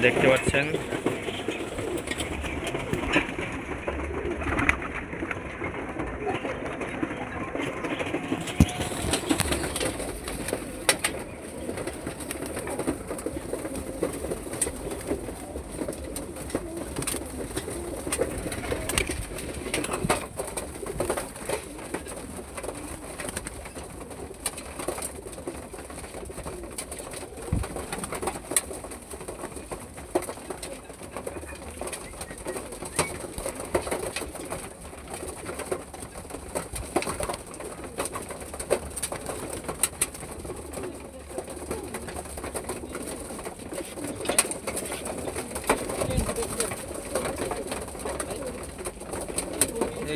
দেখতে পাচ্ছেন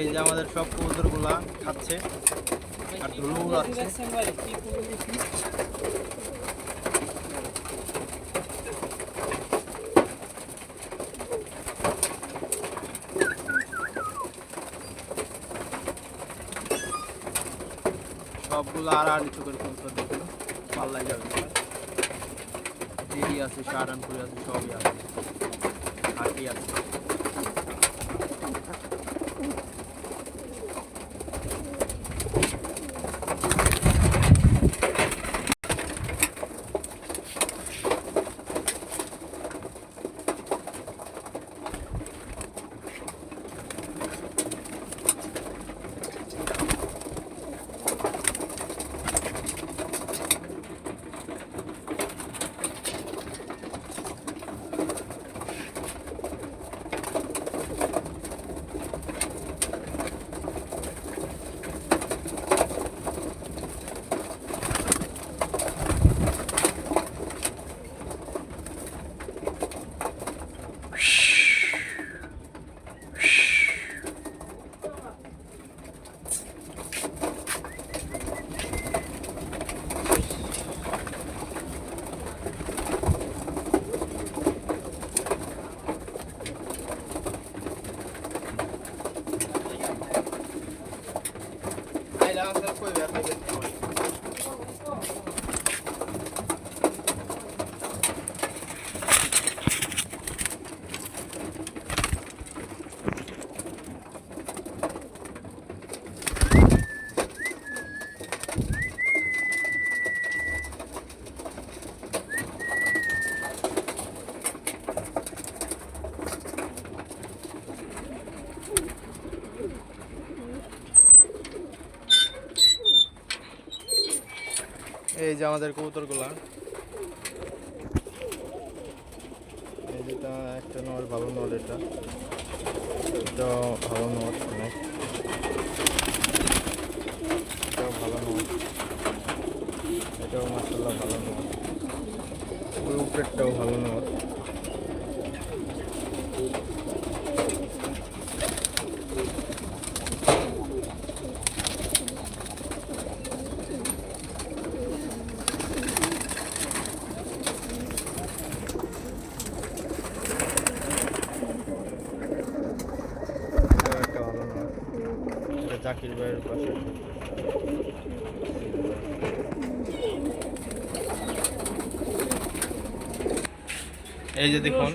এই যে আমাদের সব কবুতরগুলা খাচ্ছে আর ধুলো উড়াচ্ছে। সবগুলো আর নিচু করে কবুতর দেখলো পাল্লাই যাবে, দিদি আছে, শাহরানপুরি আছে, সবই আছে, হাতি আছে। এই যে আমাদের কবুতরগুলা, এই যেটা একটা নর, ভালো নর, এটা ভালো নর, অনেক এটাও ভালো নর, এটাও মাশাআল্লাহ ভালো নর, ওই উপরেরটাও ভালো নর। জাকির ভাইয়ের পাশে এই যে দেখুন,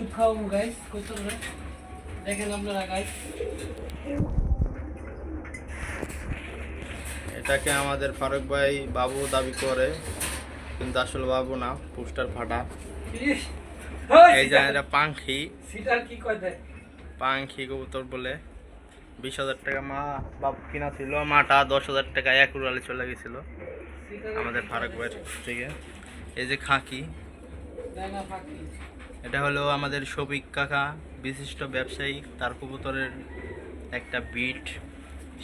এটাকে আমাদের ফারুক ভাই বাবু দাবি করে, কিন্তু আসলে বাবু না, পোস্টার ফাটা। এই যে এটা পাখি, পাখি কবুতর বলে 20,000 টাকা মা বাবু কিনা ছিল, মাটা 10,000 টাকা এক উড়ালে চলে গেছিল আমাদের ফারুক ভাইয়ের থেকে। এই যে খাকি, এটা হলো আমাদের শফিক কাকা, বিশিষ্ট ব্যবসায়ী, তার কবুতরের একটা বিট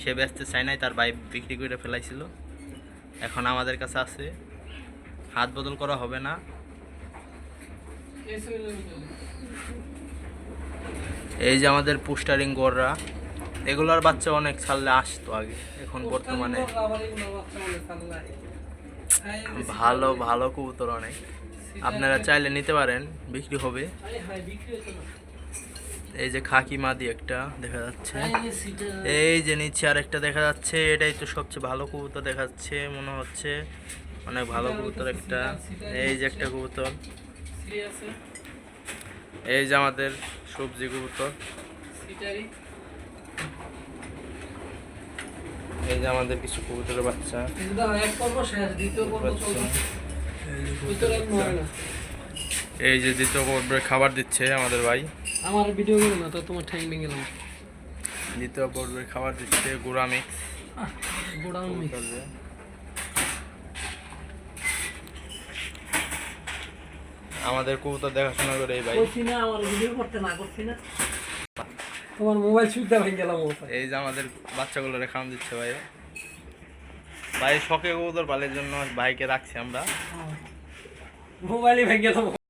সে বেচতে চায় নাই, তার ভাই বিক্রি করে ফেলাইছিল, এখন আমাদের কাছে আছে, হাত বদল করা হবে না। এই যে আমাদের পোস্টারিং গোররা, এগুলোর বাচ্চা অনেক ছাড়লে আসতো আগে, এখন বর্তমানে ভালো ভালো কবুতর অনেক, আপনারা চাইলে নিতে পারেন, বিক্রি হবে। এই যে খাকি মাদি একটা দেখা যাচ্ছে, এই যে নিচে আরেকটা দেখা যাচ্ছে, এটাই তো সবচেয়ে ভালো কবুতর দেখা যাচ্ছে মনে হচ্ছে, অনেক ভালো কবুতর একটা। এই যে একটা কবুতর, এই যে আমাদের সবজি কবুতর, এই যে আমাদের কিছু কবুতরের বাচ্চা। এক পর্ব শেষ, দ্বিতীয় পর্ব চলছে। ভিতরে এক মহিলা। এই যে দ্বিতীয় পর্বে খাবার দিচ্ছে আমাদের ভাই। আমার ভিডিও করো না তো, তোমার ঠ্যাং ভেঙে গেলাম। দ্বিতীয় পর্বে খাবার দিচ্ছে গুড়া মিক্স। Godown mix. আমাদের কবুতর দেখাশোনা করে এই ভাই। করছি না, আমার ভিডিও করতে না করছি না, তোমার মোবাইল সুইচটা ভেঙে গেলাম। এই যে আমাদের বাচ্চাগুলোরে খাওয়ান দিচ্ছে ভাই। ভাই শখে কবুতর পালের জন্য ভাইকে রাখছি আমরা। মোবাইলই ভেঙে গেলাম।